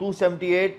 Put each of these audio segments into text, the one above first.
278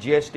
GST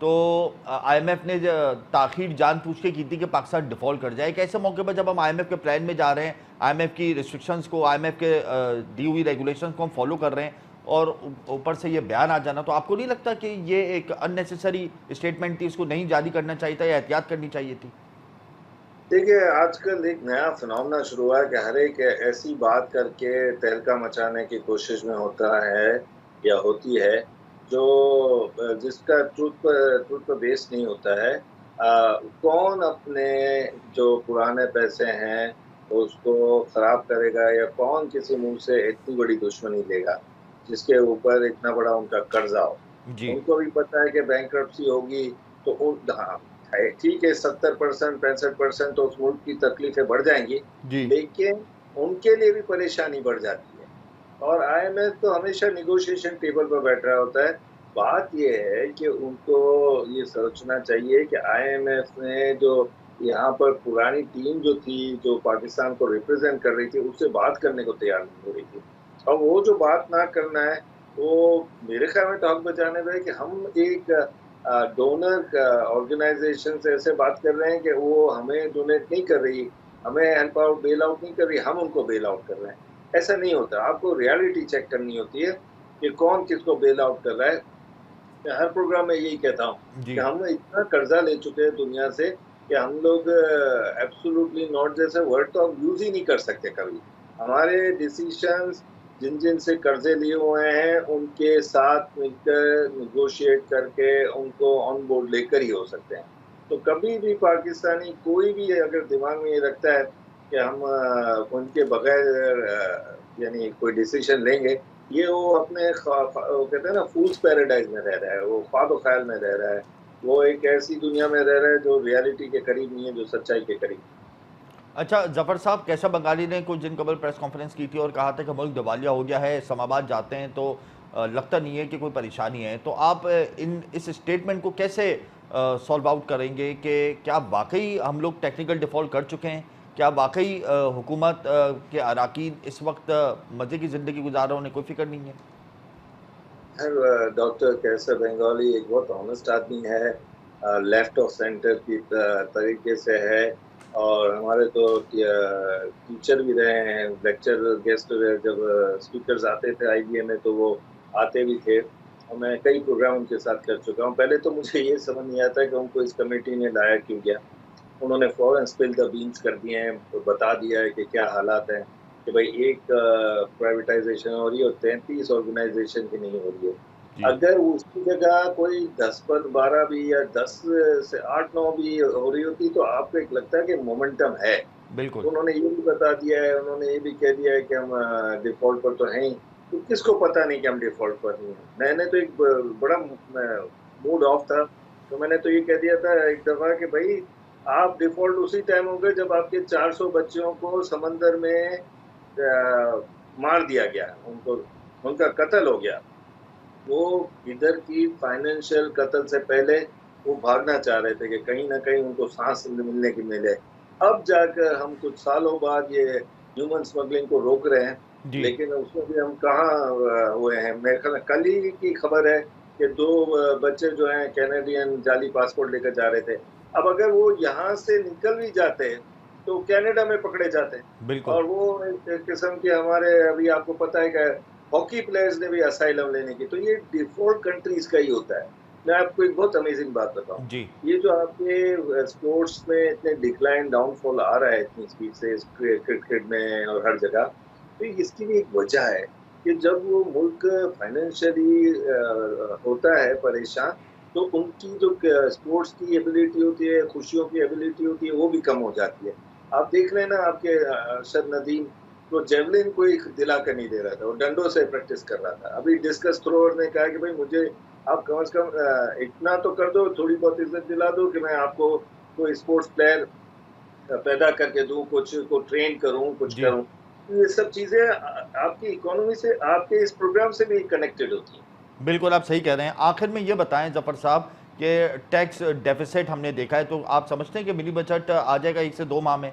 تو I am F نے تاخیر جان پوچھ کے کی تھی کہ پاکستان ڈیفالٹ کر جائے. ایک ایسے موقع پر جب ہم آئی ایم ایف کے پلان میں جا رہے ہیں, آئی ایم ایف کی ریسٹرکشنز کو, آئی ایم ایف کے دی ہوئی ریگولیشنز کو ہم فالو کر رہے ہیں, اور اوپر سے یہ بیان آ جانا, تو آپ کو نہیں لگتا کہ یہ ایک ان نیسیسری اسٹیٹمنٹ تھی, اس کو نہیں جاری کرنا چاہیے تھا یا احتیاط کرنی چاہیے تھی؟ دیکھیے آج کل ایک نیا فنامنا شروع ہوا ہے کہ ہر ایک ایسی بات کر کے تہلکہ مچانے کی کوشش میں ہوتا ہے یا ہوتی ہے جو جس کا ٹروتھ پر بیس نہیں ہوتا ہے. کون اپنے جو پرانے پیسے ہیں اس کو خراب کرے گا, یا کون کسی منہ سے اتنی بڑی دشمنی لے گا جس کے اوپر اتنا بڑا ان کا قرضہ ہو. جی ان کو بھی پتا ہے کہ بینکرپسی ہوگی تو ہاں ٹھیک ہے 70% 65% تو اس ملک کی تکلیفیں بڑھ جائیں گی, جی لیکن ان کے لیے بھی پریشانی بڑھ جاتی ہے. اور آئی ایم ایف تو ہمیشہ نیگوشیشن ٹیبل پر بیٹھ رہا ہوتا ہے. بات یہ ہے کہ ان کو یہ سوچنا چاہیے کہ آئی ایم ایف نے جو یہاں پر پرانی ٹیم جو تھی جو پاکستان کو ریپرزینٹ کر رہی تھی اس سے بات کرنے کو تیار نہیں ہو رہی تھی, اور وہ جو بات نہ کرنا ہے وہ میرے خیال میں تو حق بچانے پہ ہے کہ ہم ایک ڈونر آرگنائزیشن سے ایسے بات کر رہے ہیں کہ وہ ہمیں ڈونیٹ نہیں کر رہی, ہمیں ہیلپ آؤٹ بیل آؤٹ نہیں کر رہی, ہم ان کو بیل آؤٹ کر رہے ہیں. ایسا نہیں ہوتا. آپ کو ریالٹی چیک کرنی ہوتی ہے کہ کون کس کو بیل آؤٹ کر رہا ہے. میں ہر پروگرام میں یہی کہتا ہوں کہ جی ہم اتنا قرضہ لے چکے ہیں دنیا سے کہ ہم لوگ ایبسولوٹلی ناٹ جیسے ورڈ تو ہم یوز ہی نہیں کر سکتے کبھی. ہمارے ڈیسیشنز جن سے قرضے لیے ہوئے ہیں ان کے ساتھ مل کر نیگوشیٹ کر کے ان کو آن بورڈ لے کر ہی ہو سکتے ہیں. تو کبھی بھی پاکستانی کوئی بھی اگر دماغ میں یہ رکھتا ہے کہ ہم ان کے بغیر یعنی کوئی ڈیسیشن لیں گے, یہ وہ اپنے وہ کہتے ہیں نا فولس پیراڈائز میں رہ رہا ہے, وہ خواب و خیال میں رہ رہا ہے, وہ ایک ایسی دنیا میں رہ رہا ہے جو ریالٹی کے قریب نہیں ہے, جو سچائی کے قریب. اچھا ظفر صاحب, کیسا بنگالی نے کچھ دن قبل پریس کانفرنس کی تھی اور کہا تھا کہ ملک دیوالیہ ہو گیا ہے, اسلام آباد جاتے ہیں تو لگتا نہیں ہے کہ کوئی پریشانی ہے. تو آپ اس اسٹیٹمنٹ کو کیسے سالو آؤٹ کریں گے کہ کیا واقعی ہم لوگ ٹیکنیکل ڈیفالٹ کر چکے ہیں؟ کیا واقعی حکومت کے اراکین اس وقت مزے کی زندگی گزار رہے ہیں, انہیں کوئی فکر نہیں ہے؟ ڈاکٹر کیسر بنگالی ایک بہت آنیسٹ آدمی ہے, لیفٹ آف سینٹر کی طریقے سے ہے, اور ہمارے تو ٹیچر بھی رہے ہیں, لیکچر گیسٹ جب اسپیکرز آتے تھے آئی بی اے میں تو وہ آتے بھی تھے, اور میں کئی پروگرام ان کے ساتھ کر چکا ہوں. پہلے تو مجھے یہ سمجھ نہیں آتا کہ ان کو اس کمیٹی میں لایا کیوں گیا. انہوں نے فوراً اسپل دا بینس کر دیے ہیں, بتا دیا ہے کہ کیا حالات ہیں, کہ بھائی ایک پرائیویٹائزیشن ہو رہی ہے اور 33 آرگنائزیشن کی نہیں ہو رہی ہے. جی اگر اس کی جگہ کوئی 10 پر 12 بھی یا 10 سے 8 9 بھی ہو رہی ہوتی تو آپ کو ایک لگتا ہے کہ مومنٹم ہے. بالکل. انہوں نے یہ بھی بتا دیا ہے, انہوں نے یہ بھی کہہ دیا ہے کہ ہم ڈیفالٹ پر تو ہیں ہی, تو کس کو پتا نہیں کہ ہم ڈیفالٹ پر نہیں ہیں. میں نے تو ایک بڑا موڈ آف تھا, تو میں نے تو یہ کہہ دیا تھا ایک دفعہ کہ بھائی آپ ڈیفالٹ اسی ٹائم ہو گئے جب آپ کے 400 بچوں کو سمندر میں مار دیا گیا, ان کا قتل ہو گیا. وہ ادھر کی فائنینشیل قتل سے پہلے وہ بھاگنا چاہ رہے تھے کہ کہیں نہ کہیں ان کو سانس ملنے کی ملے. اب جا کر ہم کچھ سالوں بعد یہ ہیومن اسمگلنگ کو روک رہے ہیں, جی لیکن اس میں بھی ہم کہاں ہوئے ہیں. میرے خیال کل ہی کی خبر ہے کہ 2 بچے جو ہیں کینیڈین جعلی پاسپورٹ لے کر جا رہے تھے. اب اگر وہ یہاں سے نکل بھی جاتے تو کینیڈا میں پکڑے جاتے, بالکل. اور وہ ایک قسم کے ہمارے ابھی آپ کو پتا ہے کہ ہاکی پلیئرز نے بھی اسائلم لینے کی, تو یہ ڈیفالٹ کنٹریز کا ہی ہوتا ہے. میں آپ کو ایک بہت امیزنگ بات بتاؤں, جی یہ جو آپ کے اسپورٹس میں اتنے ڈکلائن ڈاؤن فال آ رہا ہے اتنی اسپیڈ سے کرکٹ میں اور ہر جگہ, تو اس کی بھی ایک وجہ ہے کہ جب وہ ملک فائنینشلی ہوتا ہے پریشان تو ان کی جو اسپورٹس کی ایبلٹی ہوتی ہے, خوشیوں کی ایبلٹی ہوتی ہے, وہ بھی کم ہو جاتی ہے. آپ دیکھ لیں نا آپ کے ارشد ندیم, تو جیولن کوئی دلا کر نہیں دے رہا تھا, وہ ڈنڈوں سے پریکٹس کر رہا تھا. ابھی ڈسکس تھروور نے کہا کہ بھائی مجھے آپ کم از کم اتنا تو کر دو, تھوڑی بہت عزت دلا دو کہ میں آپ کو کوئی اسپورٹس پلیئر پیدا کر کے دوں, کچھ کو ٹرین کروں, کچھ جی کروں. یہ سب چیزیں آپ کی اکانومی سے, آپ کے اس پروگرام سے بھی کنیکٹڈ ہوتی ہیں. بالکل آپ صحیح کہہ رہے ہیں. آخر میں یہ بتائیں ظفر صاحب کہ ٹیکس ڈیفیسٹ ہم نے دیکھا ہے, تو آپ سمجھتے ہیں کہ منی بجٹ آ جائے گا 1 سے 2 ماہ میں؟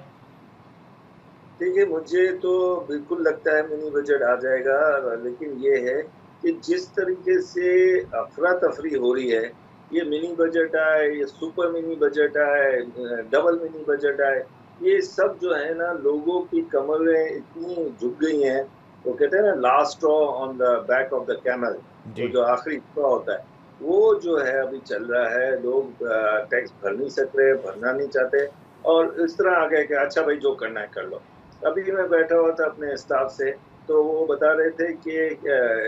دیکھیے مجھے تو بالکل لگتا ہے منی بجٹ آ جائے گا, لیکن یہ ہے کہ جس طریقے سے افراتفری ہو رہی ہے یہ منی بجٹ آئے، یہ سپر منی بجٹ آئے، ڈبل منی بجٹ آئے، یہ سب جو ہے نا لوگوں کی کمریں اتنی جھک گئی ہیں. وہ کہتے ہیں نا last on the back of the camel, وہ جی جو آخری حصہ ہوتا ہے وہ جو ہے ابھی چل رہا ہے. لوگ ٹیکس بھر نہیں سک رہے، بھرنا نہیں چاہتے، اور اس طرح آ گئے کہ اچھا بھائی جو کرنا ہے کر لو. ابھی میں بیٹھا ہوا تھا اپنے اسٹاف سے، تو وہ بتا رہے تھے کہ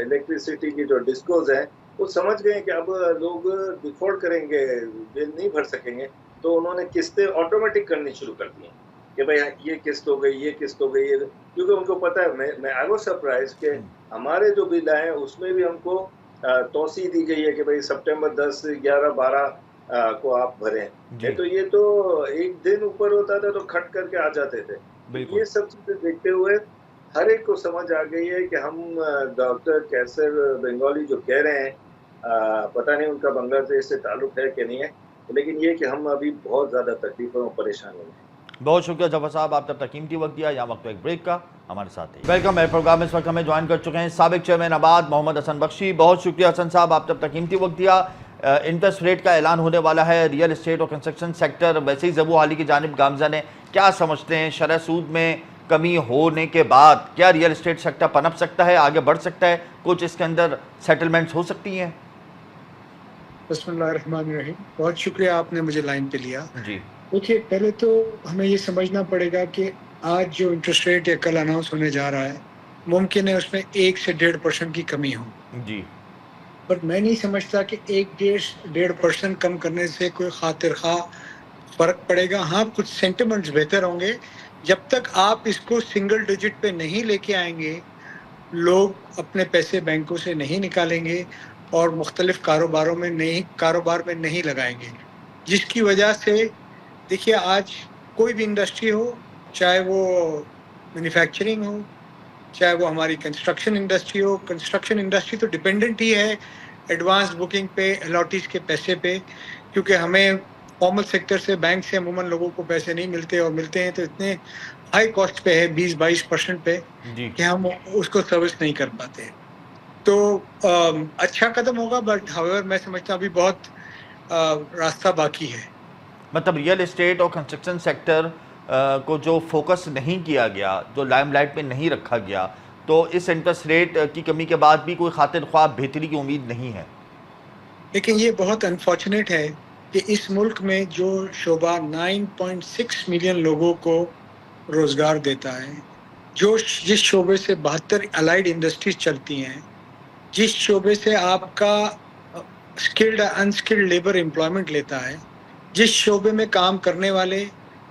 الیکٹریسٹی کی جو ڈسکوز ہیں وہ سمجھ گئے کہ اب لوگ ڈیفالٹ کریں گے، بل نہیں بھر سکیں گے، تو انہوں نے قسطیں آٹومیٹک کرنی شروع کر دی ہیں کہ بھائی یہ قسط ہو گئی، یہ قسط ہو گئی، کیونکہ ان کو پتا ہے. میں آئی واز سرپرائز کہ ہمارے جو بل آئے ہیں اس میں بھی ہم کو توسیع دی گئی ہے کہ بھائی سپٹمبر 10، 11، 12 کو آپ بھریں. جی تو یہ تو ایک دن اوپر ہوتا تھا تو کھٹ کر کے آ جاتے تھے. بالکل. یہ سب چیزیں دیکھتے ہوئے ہر ایک کو سمجھ آ گئی ہے کہ ہم ڈاکٹر کیسر بنگالی جو کہہ رہے ہیں، پتہ نہیں ان کا بنگلہ دیش سے تعلق ہے کہ نہیں ہے، لیکن یہ کہ ہم ابھی بہت زیادہ تکلیفوں اور پریشانیوں میں ہیں. بہت شکریہ جعفر صاحب، آپ تب تک قیمتی وقت دیا. یہاں وقت ایک بریک کا، ہمارے ساتھ ہی ویلکم. میرے پروگرام اس وقت ہمیں جوائن کر چکے ہیں سابق چیئرمین آباد محمد حسن بخشی. بہت شکریہ حسن صاحب، آپ تب تک قیمتی وقت دیا. انٹرسٹ ریٹ کا اعلان ہونے والا ہے، ریئل اسٹیٹ اور کنسٹرکشن سیکٹر ویسے ہی زبو حالی کی جانب گامزن ہے. کیا سمجھتے ہیں شرح سود میں کمی ہونے کے بعد کیا ریئل اسٹیٹ سیکٹر پنپ سکتا ہے، آگے بڑھ سکتا ہے، کچھ اس کے اندر سیٹلمنٹس ہو سکتی ہیں؟ بسم اللہ الرحمن الرحیم. بہت شکریہ آپ نے مجھے لائن پہ لیا. جی دیکھیے، پہلے تو ہمیں یہ سمجھنا پڑے گا کہ آج جو انٹرسٹ ریٹ یا کل اناؤنس ہونے جا رہا ہے ممکن ہے اس میں 1 سے 1.5% کی کمی ہو، جی پر میں نہیں سمجھتا کہ 1-1.5% کم کرنے سے کوئی خاطر خواہ فرق پڑے گا. ہاں، کچھ سینٹیمنٹس بہتر ہوں گے. جب تک آپ اس کو سنگل ڈیجٹ پہ نہیں لے کے آئیں گے، لوگ اپنے پیسے بینکوں سے نہیں نکالیں گے اور مختلف کاروبار میں نہیں لگائیں گے، جس کی وجہ سے دیکھیے آج کوئی بھی انڈسٹری ہو، چاہے وہ مینوفیکچرنگ ہو، چاہے وہ ہماری کنسٹرکشن انڈسٹری ہو. کنسٹرکشن انڈسٹری تو ڈپینڈنٹ ہی ہے ایڈوانس بکنگ پہ، الاٹیز کے پیسے پہ، کیونکہ ہمیں فارمل سیکٹر سے، بینک سے عموماً لوگوں کو پیسے نہیں ملتے، اور ملتے ہیں تو اتنے ہائی کاسٹ پہ ہے، 20-22% پہ، جی کہ ہم اس کو سروس نہیں کر پاتے. تو اچھا قدم ہوگا، بٹ however میں سمجھتا ہوں ابھی بہت راستہ باقی ہے. مطلب ریئل اسٹیٹ اور کنسٹرکشن سیکٹر کو جو فوکس نہیں کیا گیا، جو لائم لائٹ پہ نہیں رکھا گیا، تو اس انٹرسٹ ریٹ کی کمی کے بعد بھی کوئی خاطر خواہ بہتری کی امید نہیں ہے. لیکن یہ بہت انفارچونیٹ ہے کہ اس ملک میں جو شعبہ 9.6 ملین لوگوں کو روزگار دیتا ہے، جس شعبے سے 72 الائیڈ انڈسٹریز چلتی ہیں، جس شعبے سے آپ کا اسکلڈ انسکلڈ لیبر امپلائمنٹ لیتا ہے، جس شعبے میں کام کرنے والے،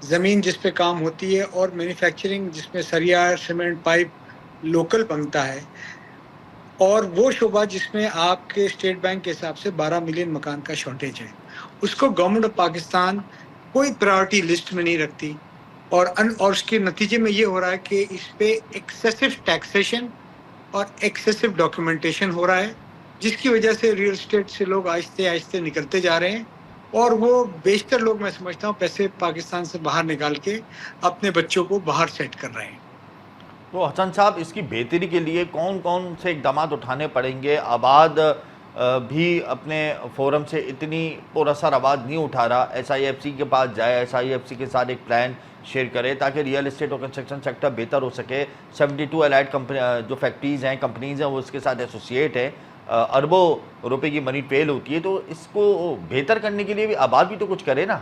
زمین جس پہ کام ہوتی ہے، اور مینوفیکچرنگ جس میں سریا، سیمنٹ، پائپ لوکل بنتا ہے، اور وہ شعبہ جس میں آپ کے اسٹیٹ بینک کے حساب سے 12 ملین مکان کا شارٹیج ہے، اس کو گورنمنٹ آف پاکستان کوئی پرائورٹی لسٹ میں نہیں رکھتی. اور اس کے نتیجے میں یہ ہو رہا ہے کہ اس پہ ایکسیسو ٹیکسیشن اور ایکسیسو ڈاکیومنٹیشن ہو رہا ہے، جس کی وجہ سے ریئل اسٹیٹ سے لوگ آہستہ آہستہ نکلتے جا رہے ہیں، اور وہ بیشتر لوگ میں سمجھتا ہوں پیسے پاکستان سے باہر نکال کے اپنے بچوں کو باہر سیٹ کر رہے ہیں. تو حسن صاحب، اس کی بہتری کے لیے کون کون سے اقدامات اٹھانے پڑیں گے؟ آباد بھی اپنے فورم سے اتنی پر اثر آواز نہیں اٹھا رہا. ایس آئی ایف سی کے پاس جائے، ایس آئی ایف سی کے ساتھ ایک پلان شیئر کرے تاکہ ریئل اسٹیٹ اور کنسٹرکشن سیکٹر بہتر ہو سکے. 72 الائڈ جو فیکٹریز ہیں، کمپنیز ہیں، وہ اس کے ساتھ ایسوسیٹ ہیں. اربوں روپے کی منی ٹریل ہوتی ہے. تو اس کو بہتر کرنے کے لیے بھی آباد بھی تو کچھ کرے نا.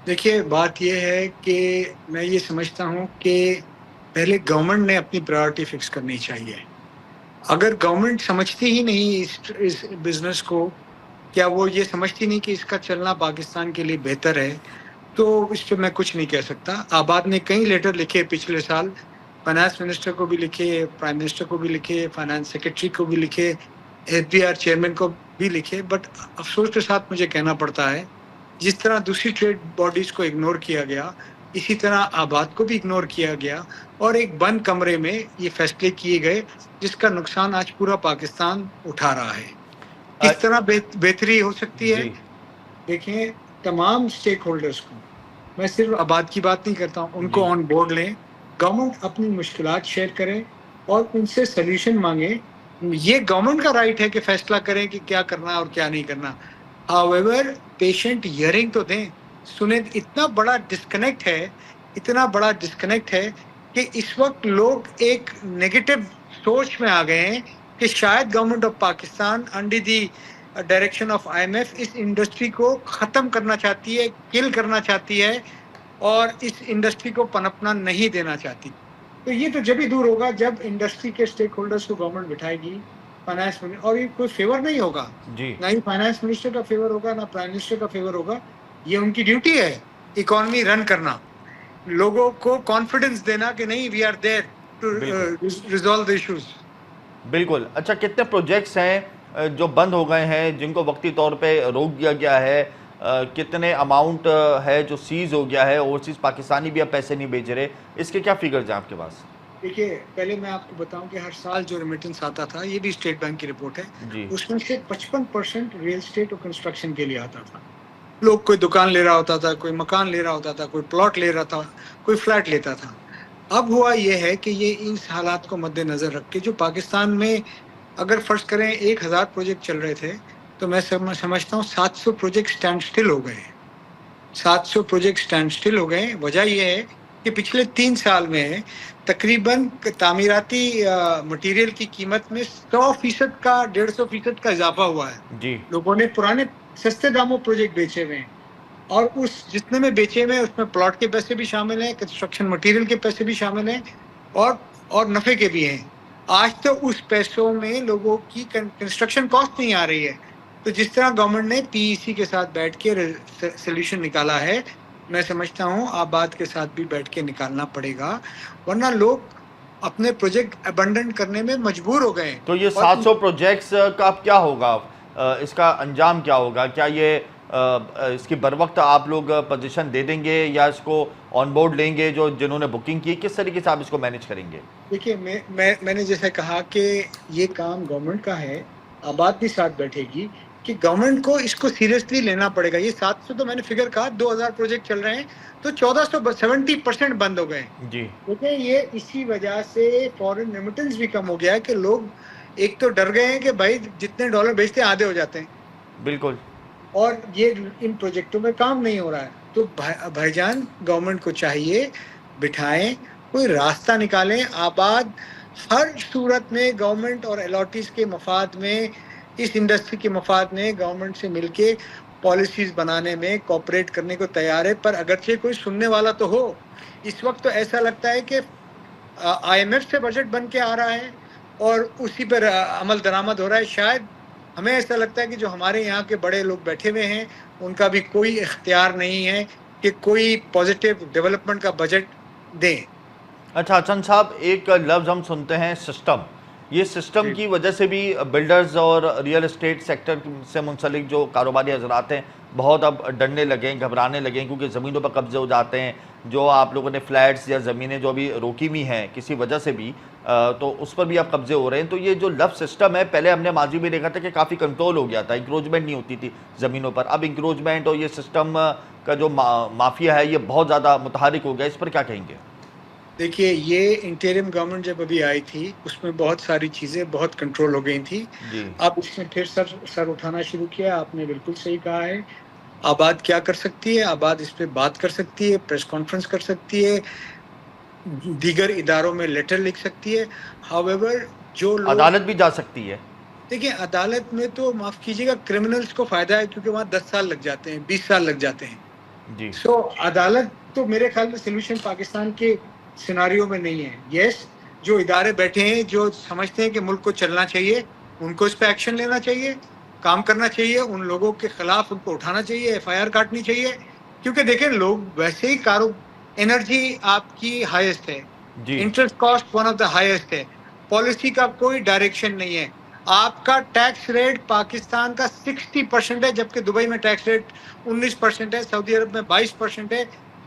دیکھیے، بات یہ ہے کہ میں یہ سمجھتا ہوں کہ پہلے گورنمنٹ نے اپنی پرائورٹی فکس کرنی چاہیے. اگر گورنمنٹ سمجھتی ہی نہیں اس بزنس کو، کیا وہ یہ سمجھتی نہیں کہ اس کا چلنا پاکستان کے لیے بہتر ہے، تو اس پہ میں کچھ نہیں کہہ سکتا. آباد نے کئی لیٹر لکھے پچھلے سال، فائنانس منسٹر کو بھی لکھے، پرائم منسٹر کو بھی لکھے، فائنانس سیکرٹری کو بھی لکھے، ایس بی آر چیئرمین کو بھی لکھے. بٹ افسوس کے ساتھ مجھے کہنا پڑتا ہے، جس طرح دوسری ٹریڈ باڈیز کو اگنور کیا گیا، اسی طرح آباد کو بھی اگنور کیا گیا، اور ایک بند کمرے میں یہ فیصلے کیے گئے جس کا نقصان آج پورا پاکستان اٹھا رہا ہے. کس طرح بہتری ہو سکتی ہے؟ جی دیکھیں، تمام اسٹیک ہولڈرز کو، میں صرف آباد کی بات نہیں کرتا ہوں، ان جی کو آن بورڈ لیں. گورنمنٹ اپنی مشکلات شیئر کرے اور ان سے سلیوشن مانگے. یہ گورنمنٹ کا رائٹ ہے کہ فیصلہ کریں کہ کیا کرنا اور کیا نہیں کرنا. however پیشنٹ ہیئرنگ تو دیں, سنیں. اتنا بڑا ڈسکنیکٹ ہے کہ اس وقت لوگ ایک نیگیٹو سوچ میں آ گئے ہیں کہ شاید government of Pakistan under the direction of IMF اس انڈسٹری کو ختم کرنا چاہتی ہے, کل کرنا چاہتی ہے, اور اس انڈسٹری کو پنپنا نہیں دینا چاہتی. تو یہ تو جب ہی دور ہوگا جب انڈسٹری کے اسٹیک ہولڈرس کو گورنمنٹ بٹھائے گی, فائنانس, اور یہ کوئی فیور نہیں ہوگا, جی نہ ہی فائنانس منسٹر کا فیور ہوگا, نہ پرائم منسٹر کا فیور ہوگا. یہ ان کی ڈیوٹی ہے اکانومی رن کرنا, لوگوں کو کانفیڈنس دینا کہ نہیں, we are there to resolve the issues. بالکل. اچھا, کتنے پروجیکٹس ہیں جو بند ہو گئے ہیں, جن کو وقتی طور پہ روک دیا گیا ہے؟ کتنے اماؤنٹ ہے جو سیز ہو گیا ہے؟ اوورسیز پاکستانی بھی اب پیسے نہیں بھیج رہے, اس کے کیا فگرز ہیں آپ کے پاس؟ دیکھیے, پہلے میں آپ کو بتاؤں کہ ہر سال جو ریمیٹنس آتا تھا, یہ بھی اسٹیٹ بینک کی رپورٹ ہے, جی اس میں سے 55% ریئل اسٹیٹ اور کنسٹرکشن کے لیے آتا تھا. لوگ کوئی دکان لے رہا ہوتا تھا, کوئی مکان لے رہا ہوتا تھا, کوئی پلاٹ لے رہا تھا, کوئی فلیٹ لیتا تھا. اب ہوا یہ ہے کہ یہ ان حالات کو مد نظر رکھ کے جو پاکستان میں اگر فرض کریں 1000 پروجیکٹ چل رہے تھے, تو میں سمجھتا ہوں 700 پروجیکٹ سٹینڈ سٹل ہو گئے. 700 پروجیکٹ سٹینڈ سٹل ہو گئے. وجہ یہ ہے کہ پچھلے 3 سال میں تقریباً تعمیراتی مٹیریل کی قیمت میں 100% کا 150% کا اضافہ ہوا ہے. جی لوگوں نے پرانے سستے داموں پروجیکٹ بیچے ہوئے ہیں, اور اس جتنے میں بیچے ہوئے ہیں اس میں پلاٹ کے پیسے بھی شامل ہیں, کنسٹرکشن مٹیریل کے پیسے بھی شامل ہیں, اور نفع کے بھی ہیں. آج تو اس پیسوں میں لوگوں کی کنسٹرکشن کاسٹ نہیں آ رہی ہے. تو جس طرح گورنمنٹ نے PEC کے ساتھ بیٹھ کے سولوشن نکالا ہے, میں سمجھتا ہوں آباد کے ساتھ بھی بیٹھ کے نکالنا پڑے گا, ورنہ لوگ اپنے پروجیکٹ ابنڈن کرنے میں مجبور ہو گئے. تو یہ 700 پروجیکٹس کا اب کیا ہوگا, اس کا انجام کیا ہوگا؟ کیا یہ اس کی بر وقت آپ لوگ پوزیشن دے دیں گے, یا اس کو آن بورڈ لیں گے جنہوں نے بکنگ کی؟ کس طریقے سے آپ اس کو مینیج کریں گے؟ دیکھیے, میں نے جیسے کہا کہ یہ کام گورنمنٹ کا ہے, آباد بھی ساتھ بیٹھے گی, کہ گورنمنٹ کو اس کو سیریسلی لینا پڑے گا. یہ 700 تو میں نے فگر کہا, 2000 پروجیکٹ چل رہے ہیں, تو 1470% بند ہو گئے. جی دیکھیں, یہ اسی وجہ سے فورن ریمیٹنس بھی کم ہو گیا ہے کہ لوگ ایک تو ڈر گئے ہیں کہ بھائی جتنے ڈالر بیچتے ہیں آدھے ہو جاتے ہیں, بالکل. اور یہ ان پروجیکٹوں میں کام نہیں ہو رہا ہے. تو بھائی جان, گورنمنٹ کو چاہیے بٹھائیں, کوئی راستہ نکالیں. آباد ہر صورت میں گورنمنٹ اور الاٹیز کے مفاد میں, اس انڈسٹری کے مفاد میں گورنمنٹ سے مل کے پالیسیز بنانے میں کوآپریٹ کرنے کو تیار ہے. پر اگرچہ کوئی سننے والا تو ہو. اس وقت تو ایسا لگتا ہے کہ IMF سے بجٹ بن کے آ رہا ہے اور اسی پر عمل درآمد ہو رہا ہے. شاید ہمیں ایسا لگتا ہے کہ جو ہمارے یہاں کے بڑے لوگ بیٹھے ہوئے ہیں, ان کا بھی کوئی اختیار نہیں ہے کہ کوئی پازیٹیو ڈیولپمنٹ کا بجٹ دیں. اچھا حسن صاحب, ایک لفظ ہم سنتے ہیں سسٹم. یہ سسٹم کی وجہ سے بھی بلڈرز اور ریئل اسٹیٹ سیکٹر سے منسلک جو کاروباری حضرات ہیں بہت اب ڈرنے لگے, گھبرانے لگے, کیونکہ زمینوں پر قبضے ہو جاتے ہیں. جو آپ لوگوں نے فلیٹس یا زمینیں جو ابھی روکی ہوئی ہیں کسی وجہ سے بھی, تو اس پر بھی اب قبضے ہو رہے ہیں. تو یہ جو لفظ سسٹم ہے, پہلے ہم نے ماضی میں دیکھا تھا کہ کافی کنٹرول ہو گیا تھا, انکروچمنٹ نہیں ہوتی تھی زمینوں پر. اب انکروچمنٹ اور یہ سسٹم کا جو مافیا ہے یہ بہت زیادہ متحرک ہو گیا. اس پر کیا کہیں گے؟ دیکھیے, یہ انٹرم گورنمنٹ جب ابھی آئی تھی, اس میں بہت ساری چیزیں بہت کنٹرول ہو گئی تھیں. جی اب اس نے پھر سر اٹھانا شروع کیا. آپ نے بالکل صحیح کہا ہے. آباد کیا کر سکتی ہے؟ آباد اس پہ بات کر سکتی ہے, پریس کانفرنس کر سکتی ہے, دیگر اداروں میں لیٹر لکھ سکتی ہے. however جو لوگ عدالت بھی جا سکتی ہے. دیکھیں, عدالت میں تو معاف کیجیے گا کرمنلز کو فائدہ ہے, کیونکہ وہاں 10 سال لگ جاتے ہیں, 20 سال لگ جاتے ہیں. جی سو عدالت تو میرے خیال میں سولوشن پاکستان کے سیناریو میں نہیں ہے. یس, جو ادارے بیٹھے ہیں جو سمجھتے ہیں کہ ملک کو چلنا چاہیے, ان کو اس پہ ایکشن لینا چاہیے, کام کرنا چاہیے. ان لوگوں کے خلاف ان کو اٹھانا چاہیے, FIR کاٹنی چاہیے. کیونکہ دیکھیں, لوگ ویسے ہی انرجی آپ کی ہائیسٹ ہے, جی interest cost one of the highest ہے, پالیسی کا کوئی ڈائریکشن نہیں ہے. آپ کا ٹیکس ریٹ پاکستان کا 60% ہے, جبکہ دبئی میں ٹیکس ریٹ 19% ہے, سعودی عرب میں 22% ہے,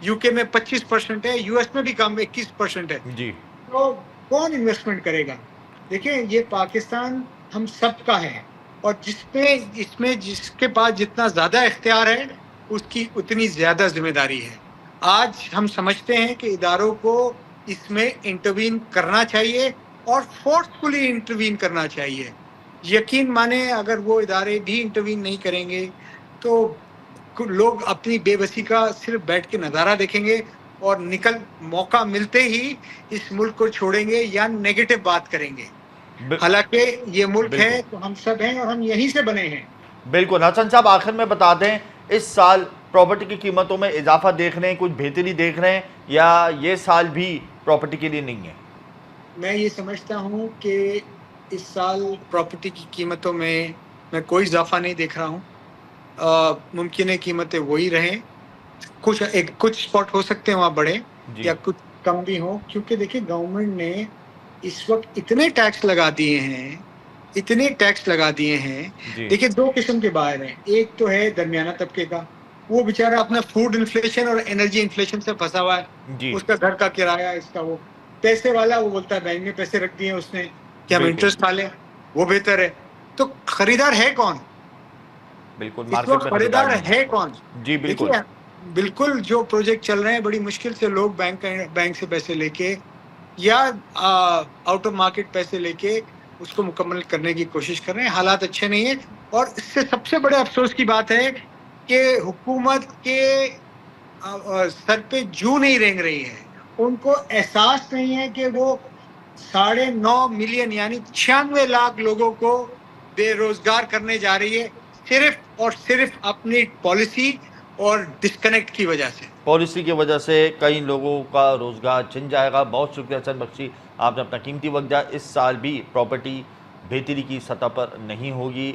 UK میں 25% ہے, US میں بھی کم 21% ہے. جی تو کون انویسٹمنٹ کرے گا؟ دیکھیں, یہ پاکستان ہم سب کا ہے, اور جس کے پاس جتنا زیادہ اختیار ہے اس کی اتنی زیادہ ذمہ داری ہے. آج ہم سمجھتے ہیں کہ اداروں کو اس میں انٹروین کرنا چاہیے, اور فورسفلی انٹروین کرنا چاہیے. یقین مانیں, اگر وہ ادارے بھی انٹروین نہیں کریں گے, تو لوگ اپنی بے بسی کا صرف بیٹھ کے نظارہ دیکھیں گے اور موقع ملتے ہی اس ملک کو چھوڑیں گے یا نیگیٹو بات کریں گے. حالانکہ یہ ملک ہے تو ہم سب ہیں اور ہم یہیں سے بنے ہیں. بالکل. حسن صاحب آخر میں بتا دیں, اس سال پراپرٹی کی قیمتوں میں اضافہ دیکھ رہے ہیں, کچھ بہتری دیکھ رہے ہیں, یا یہ سال بھی پراپرٹی کے لیے نہیں ہے؟ میں یہ سمجھتا ہوں کہ اس سال پراپرٹی کی قیمتوں میں کوئی اضافہ نہیں دیکھ رہا ہوں. ممکن ہے قیمتیں وہی رہیں, کچھ اسپاٹ ہو سکتے ہیں وہاں بڑھے یا کچھ کم بھی ہوں, کیونکہ دیکھیں گورنمنٹ نے اس وقت اتنے ٹیکس لگا دیے ہیں. دیکھیں دو قسم کے باہر ہیں, ایک تو ہے درمیانہ طبقے کا, وہ بیچارہ اپنا فوڈ انفلیشن اور انرجی انفلیشن سے پھنسا ہوا ہے, اس کا گھر کا کرایہ, اس کا وہ پیسے والا, وہ بولتا ہے بینک میں پیسے رکھ دیے اس نے کہ ہم انٹرسٹ کھا لیں, وہ بہتر ہے. تو خریدار ہے کون؟ بالکل اس وقت خریدار ہے کون؟ جی بالکل. بالکل جو پروجیکٹ چل رہے ہیں بڑی مشکل سے لوگ بینک سے پیسے لے کے یا آؤٹ آف مارکیٹ پیسے لے کے اس کو مکمل کرنے کی کوشش کر رہے ہیں. حالات اچھے نہیں ہیں, اور اس سے سب سے بڑے افسوس کی بات ہے کہ حکومت کے سر پہ جو نہیں رینگ رہی ہے. ان کو احساس نہیں ہے کہ وہ 9.5 ملین یعنی 96 لاکھ لوگوں کو بے روزگار کرنے جا رہی ہے, صرف اور صرف اپنی پالیسی اور ڈسکنیکٹ کی وجہ سے. پالیسی کی وجہ سے کئی لوگوں کا روزگار چھن جائے گا. بہت شکریہ حسن بخشی, آپ نے اپنا قیمتی وقت دیا. اس سال بھی پراپرٹی بہتری کی سطح پر نہیں ہوگی,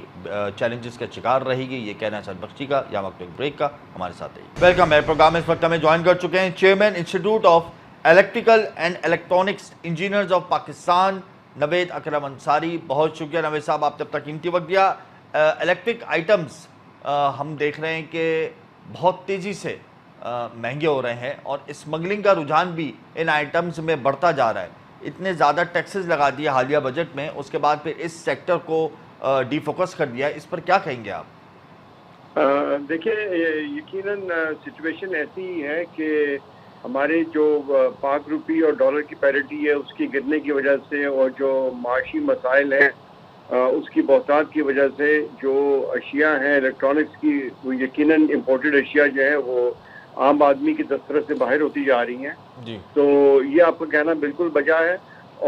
چیلنجز کا شکار رہے گی, یہ کہنا ہے حسن بخشی کا. یا وقت ایک بریک کا, ہمارے ساتھ ہے. ویلکم. میرے پروگرام اس وقت ہمیں جوائن کر چکے ہیں chairman institute of electrical and electronics engineers of Pakistan, Naveed Akram Ansari. بہت شکریہ نوید صاحب, آپ نے اپنا قیمتی وقت دیا. الیکٹرک آئٹمز ہم دیکھ رہے ہیں کہ بہت تیزی سے مہنگے ہو رہے ہیں, اور اسمگلنگ کا رجحان بھی ان آئٹمز میں بڑھتا جا رہا ہے. اتنے زیادہ ٹیکسز لگا دیے حالیہ بجٹ میں, اس کے بعد پھر اس سیکٹر کو ڈی فوکس کر دیا. اس پر کیا کہیں گے آپ؟ دیکھیں یقیناً سچویشن ایسی ہے کہ ہمارے جو پاک روپی اور ڈالر کی پیرٹی ہے اس کی گرنے کی وجہ سے, اور جو معاشی مسائل ہیں اس کی بہتات کی وجہ سے, جو اشیاء ہیں الیکٹرانکس کی, وہ یقیناً امپورٹڈ اشیاء جو ہیں وہ عام آدمی کی دسترس سے باہر ہوتی جا رہی ہیں. تو یہ آپ کا کہنا بالکل بجا ہے,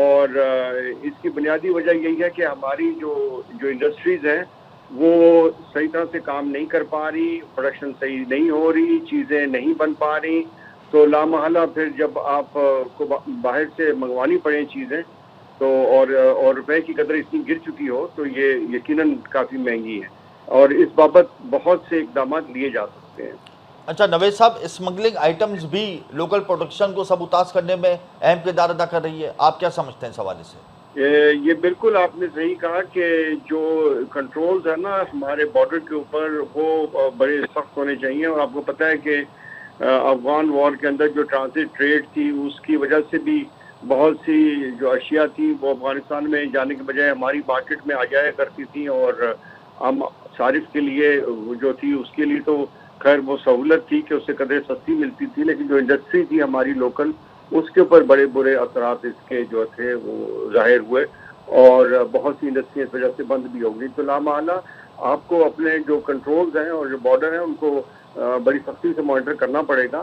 اور اس کی بنیادی وجہ یہی ہے کہ ہماری جو انڈسٹریز ہیں وہ صحیح طرح سے کام نہیں کر پا رہی, پروڈکشن صحیح نہیں ہو رہی, چیزیں نہیں بن پا رہی. تو لامحالہ پھر جب آپ کو باہر سے منگوانی پڑیں چیزیں, تو اور روپے کی قدر اتنی گر چکی ہو, تو یہ یقیناً کافی مہنگی ہے, اور اس بابت بہت سے اقدامات لیے جا سکتے ہیں. اچھا نوید صاحب, اسمگلنگ آئٹمز بھی لوکل پروڈکشن کو سبوتاز کرنے میں اہم کردار ادا کر رہی ہے, آپ کیا سمجھتے ہیں اس حوالے سے؟ یہ بالکل آپ نے صحیح کہا کہ جو کنٹرولز ہیں نا ہمارے بارڈر کے اوپر, وہ بڑے سخت ہونے چاہیے. اور آپ کو پتہ ہے کہ افغان وار کے اندر جو ٹرانزٹ ٹریڈ تھی اس کی وجہ سے بھی بہت سی جو اشیاء تھی وہ افغانستان میں جانے کے بجائے ہماری مارکیٹ میں آ جایا کرتی تھیں, اور ہم صارف کے لیے جو تھی اس کے لیے تو خیر وہ سہولت تھی کہ اس سے قدرے سستی ملتی تھی, لیکن جو انڈسٹری تھی ہماری لوکل, اس کے اوپر بڑے برے اثرات اس کے جو تھے وہ ظاہر ہوئے, اور بہت سی انڈسٹری اس وجہ سے بند بھی ہو گئی. تو لامحالہ آپ کو اپنے جو کنٹرولز ہیں اور جو بارڈر ہیں ان کو بڑی سختی سے مانیٹر کرنا پڑے گا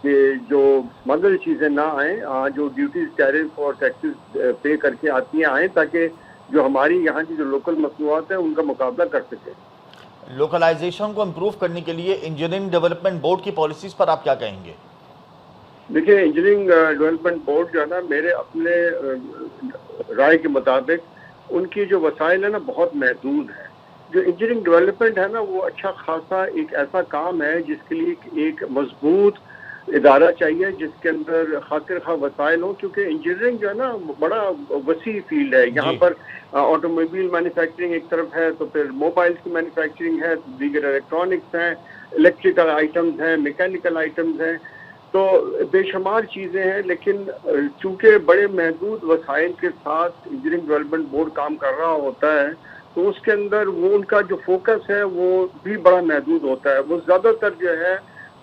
کہ جو اسمگل چیزیں نہ آئیں, جو ڈیوٹیز, ٹیرف اور ٹیکسز پے کر کے آتی ہیں آئیں, تاکہ جو ہماری یہاں کی جو لوکل مصنوعات ہیں ان کا مقابلہ کر سکیں. لوکلائزیشن کو امپروو کرنے کے لیے انجینئرنگ ڈیولپمنٹ بورڈ کی پالیسیز پر آپ کیا کہیں گے؟ دیکھیں انجینئرنگ ڈیولپمنٹ بورڈ جو ہے نا, میرے اپنے رائے کے مطابق ان کی جو وسائل ہیں نا بہت محدود ہیں. جو انجینئرنگ ڈیولپمنٹ ہے نا وہ اچھا خاصا ایک ایسا کام ہے جس کے لیے ایک مضبوط ادارہ چاہیے جس کے اندر خاطر خواہ وسائل ہوں, کیونکہ انجینئرنگ جو ہے نا بڑا وسیع فیلڈ ہے. یہاں پر آٹو موبائل مینوفیکچرنگ ایک طرف ہے, تو پھر موبائل کی مینوفیکچرنگ ہے, دیگر الیکٹرانکس ہیں, الیکٹریکل آئٹمز ہیں, میکینیکل آئٹمز ہیں, تو بے شمار چیزیں ہیں. لیکن چونکہ بڑے محدود وسائل کے ساتھ انجینئرنگ ڈیولپمنٹ بورڈ کام کر رہا ہوتا ہے, تو اس کے اندر وہ ان کا جو فوکس ہے وہ بھی بڑا محدود ہوتا ہے. وہ زیادہ تر جو ہے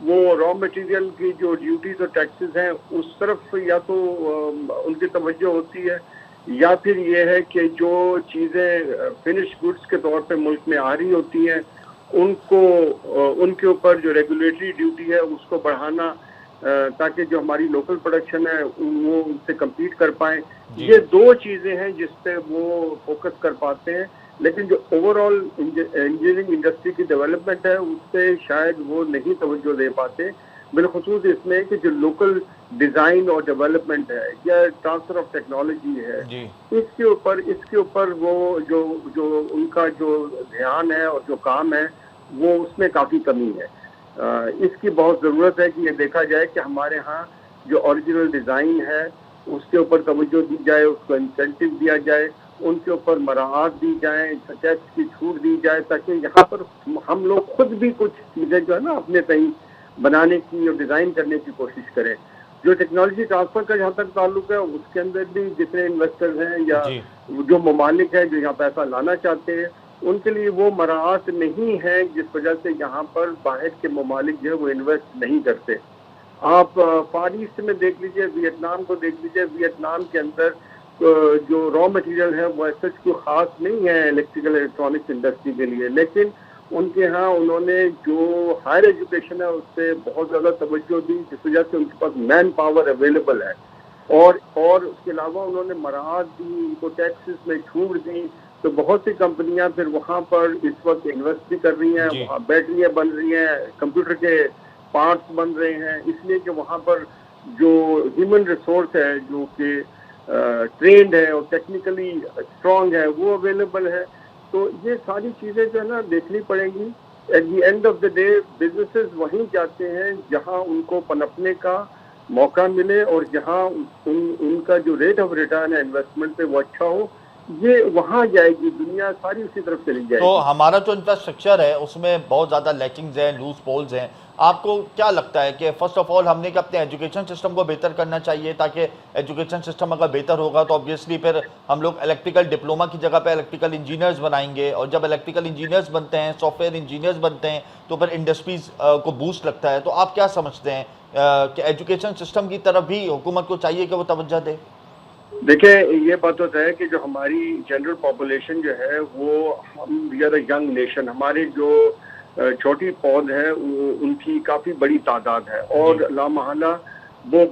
وہ را مٹیریل کی جو ڈیوٹیز اور ٹیکسز ہیں اس طرف یا تو ان کی توجہ ہوتی ہے, یا پھر یہ ہے کہ جو چیزیں فنش گڈس کے طور پہ ملک میں آ رہی ہوتی ہیں ان کے اوپر جو ریگولیٹری ڈیوٹی ہے اس کو بڑھانا تاکہ جو ہماری لوکل پروڈکشن ہے وہ ان سے کمپیٹ کر پائیں. یہ دو چیزیں ہیں جس پہ وہ فوکس کر پاتے ہیں, لیکن جو اوور آل انجینئرنگ انڈسٹری کی ڈیولپمنٹ ہے اس پہ شاید وہ نہیں توجہ دے پاتے, بالخصوص اس میں کہ جو لوکل ڈیزائن اور ڈیولپمنٹ ہے یا ٹرانسفر آف ٹیکنالوجی ہے اس کے اوپر وہ جو ان کا جو دھیان ہے اور جو کام ہے وہ اس میں کافی کمی ہے. اس کی بہت ضرورت ہے کہ یہ دیکھا جائے کہ ہمارے ہاں جو اوریجنل ڈیزائن ہے اس کے اوپر توجہ دی جائے, اس کو انسینٹیو دیا جائے, ان کے اوپر مراعات دی جائیں, ٹیکس کی چھوٹ دی جائے, تاکہ یہاں پر ہم لوگ خود بھی کچھ چیزیں جو ہے نا اپنے تئیں بنانے کی اور ڈیزائن کرنے کی کوشش کریں. جو ٹیکنالوجی ٹرانسفر کا جہاں تک تعلق ہے اس کے اندر بھی جتنے انویسٹرز ہیں یا جو ممالک ہیں جو یہاں پیسہ لانا چاہتے ہیں ان کے لیے وہ مراعات نہیں ہے جس وجہ سے یہاں پر باہر کے ممالک جو ہے وہ انویسٹ نہیں کرتے. آپ فار ایسٹ میں دیکھ لیجئے, ویتنام کو دیکھ لیجئے, ویتنام کے اندر جو را مٹیریل ہے وہ ایسا کوئی خاص نہیں ہے الیکٹریکل الیکٹرانکس انڈسٹری کے لیے, لیکن ان کے ہاں انہوں نے جو ہائر ایجوکیشن ہے اس پہ بہت زیادہ توجہ دی جس وجہ سے ان کے پاس مین پاور اویلیبل ہے, اور اس کے علاوہ انہوں نے مراعات دی, ان کو ٹیکسز میں چھوٹ دی. تو بہت سی کمپنیاں پھر وہاں پر اس وقت انویسٹ بھی کر رہی ہیں, وہاں بیٹریاں بن رہی ہیں, کمپیوٹر کے پارٹس بن رہے ہیں, اس لیے کہ وہاں پر جو ہیومن ریسورس ہے جو کہ ٹرینڈ ہے اور ٹیکنیکلی اسٹرانگ ہے وہ اویلیبل ہے. تو یہ ساری چیزیں جو ہے نا دیکھنی پڑیں گی. At the end of the day businesses وہیں جاتے ہیں جہاں ان کو پنپنے کا موقع ملے اور جہاں ان کا جو ریٹ آف ریٹرن ہے انویسٹمنٹ پہ وہ اچھا ہو, یہ وہاں جائے گی, دنیا ساری اسی طرف چلی جائے گی. تو ہمارا جو انفراسٹرکچر ہے اس میں بہت زیادہ لیکنگز ہیں, لوز پولز ہیں. آپ کو کیا لگتا ہے کہ فرسٹ آف آل ہم نے اپنے ایجوکیشن سسٹم کو بہتر کرنا چاہیے, تاکہ ایجوکیشن سسٹم اگر بہتر ہوگا تو obviously پھر ہم لوگ الیکٹریکل ڈپلوما کی جگہ پہ الیکٹریکل انجینئرز بنائیں گے, اور جب الیکٹریکل انجینئرز بنتے ہیں, سافٹ ویئر انجینئرز بنتے ہیں تو پھر انڈسٹریز کو بوسٹ لگتا ہے. تو آپ کیا سمجھتے ہیں کہ ایجوکیشن سسٹم کی طرف بھی حکومت کو چاہیے کہ وہ توجہ دے؟ دیکھیں یہ بات تو ہے کہ جو ہماری جنرل پاپولیشن جو ہے وہ we are a young nation, ہمارے جو چھوٹی پود ہے ان کی کافی بڑی تعداد ہے اور لامحالہ وہ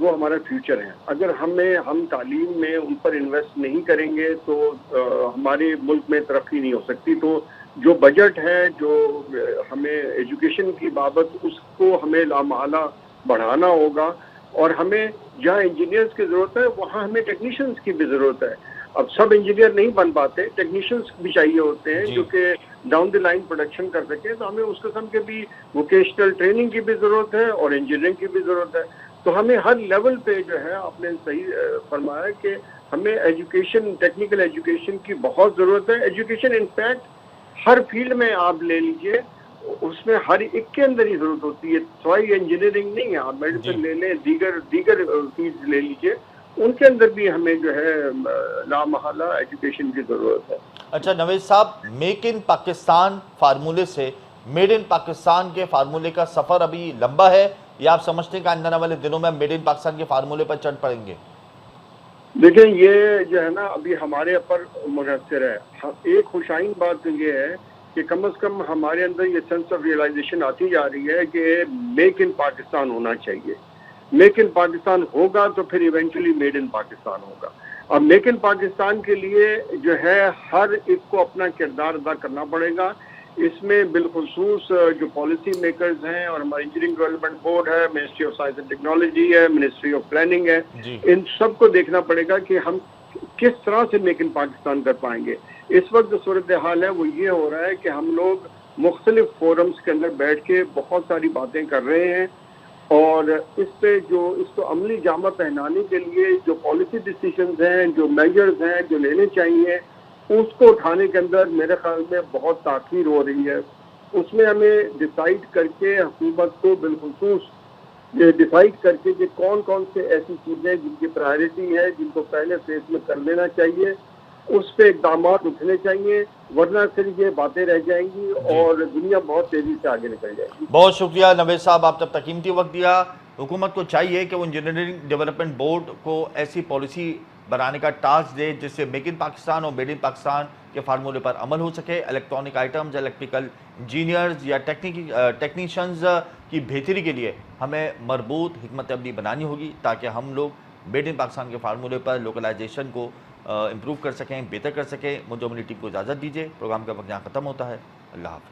ہمارا فیوچر ہے. اگر ہم تعلیم میں ان پر انویسٹ نہیں کریں گے تو ہمارے ملک میں ترقی نہیں ہو سکتی. تو جو بجٹ ہے جو ہمیں ایجوکیشن کی بابت اس کو ہمیں لامحالہ بڑھانا ہوگا, اور ہمیں جہاں انجینئرز کی ضرورت ہے وہاں ہمیں ٹیکنیشینز کی بھی ضرورت ہے. اب سب انجینئر نہیں بن پاتے, ٹیکنیشینز بھی چاہیے ہوتے ہیں جو کہ ڈاؤن دی لائن پروڈکشن کر سکیں. تو ہمیں اس قسم کے بھی ووکیشنل ٹریننگ کی بھی ضرورت ہے اور انجینئرنگ کی بھی ضرورت ہے. تو ہمیں ہر لیول پہ جو ہے آپ نے صحیح فرمایا کہ ہمیں ایجوکیشن, ٹیکنیکل ایجوکیشن کی بہت ضرورت ہے. ایجوکیشن انفیکٹ ہر فیلڈ میں آپ لے لیجئے اس میں ہر ایک کے اندر ہی ضرورت ہوتی ہے. سوائے انجینئرنگ نہیں ہے, آپ میڈیسن لے لیں, دیگر فیلڈ لے لیجئے, ان کے اندر بھی ہمیں جو ہے لامحالہ ایجوکیشن کی ضرورت ہے. اچھا نوید صاحب, میک ان پاکستان فارمولے سے میڈ ان پاکستان کے فارمولے کا سفر ابھی لمبا ہے, یا آپ سمجھتے ہیں کہ آنے والے دنوں میں میڈ ان پاکستان کے فارمولے پر چڑھ پڑیں گے؟ دیکھیں یہ جو ہے نا ابھی ہمارے اوپر منحصر ہے. ایک خوشائن بات تو یہ ہے کہ کم از کم ہمارے اندر یہ سینس آف ریئلائزیشن آتی جا رہی ہے کہ میک ان پاکستان ہونا چاہیے. میک ان پاکستان ہوگا تو پھر ایونچولی میڈ ان پاکستان ہوگا. اب میک ان پاکستان کے لیے جو ہے ہر ایک کو اپنا کردار ادا کرنا پڑے گا. اس میں بالخصوص جو پالیسی میکرز ہیں اور ہماری انجینئرنگ ڈیولپمنٹ بورڈ ہے, ministry of science and technology ہے, منسٹری آف پلاننگ ہے, ان سب کو دیکھنا پڑے گا کہ ہم کس طرح سے میک ان پاکستان کر پائیں گے. اس وقت جو صورتحال ہے وہ یہ ہو رہا ہے کہ ہم لوگ مختلف فورمز کے اندر بیٹھ کے بہت ساری باتیں کر رہے ہیں, اور اس پہ اس کو عملی جامہ پہنانے کے لیے جو پالیسی ڈیسیشنز ہیں, جو میجرز ہیں جو لینے چاہیے, اس کو اٹھانے کے اندر میرے خیال میں بہت تاخیر ہو رہی ہے. اس میں ہمیں ڈیسائیڈ کر کے حکومت کو بالخصوص ڈیسائیڈ کر کے کہ کون کون سے ایسی چیزیں جن کی پرائرٹی ہے, جن کو پہلے فیز میں کر لینا چاہیے, اس پہ اقدامات اٹھنے چاہیے, ورنہ صرف یہ باتیں رہ جائیں گی اور دنیا بہت تیزی سے آگے نکل جائے گی. بہت شکریہ نوید صاحب, آپ تب تک قیمتی وقت دیا. حکومت کو چاہیے کہ وہ انجینئرنگ ڈیولپمنٹ بورڈ کو ایسی پالیسی بنانے کا ٹاسک دے جس سے میک ان پاکستان اور میڈ ان پاکستان کے فارمولے پر عمل ہو سکے. الیکٹرانک آئٹمز, الیکٹریکل انجینئرز یا ٹیکنیشینز کی بہتری کے لیے ہمیں مربوط حکمت عملی بنانی ہوگی تاکہ ہم لوگ میڈ ان پاکستان کے فارمولے پر لوکلائزیشن کو امپروو کر سکیں, بہتر کر سکیں. مجھے اپنی ٹیم کو اجازت دیجیے. پروگرام کا وقت یہاں ختم ہوتا ہے. اللہ حافظ.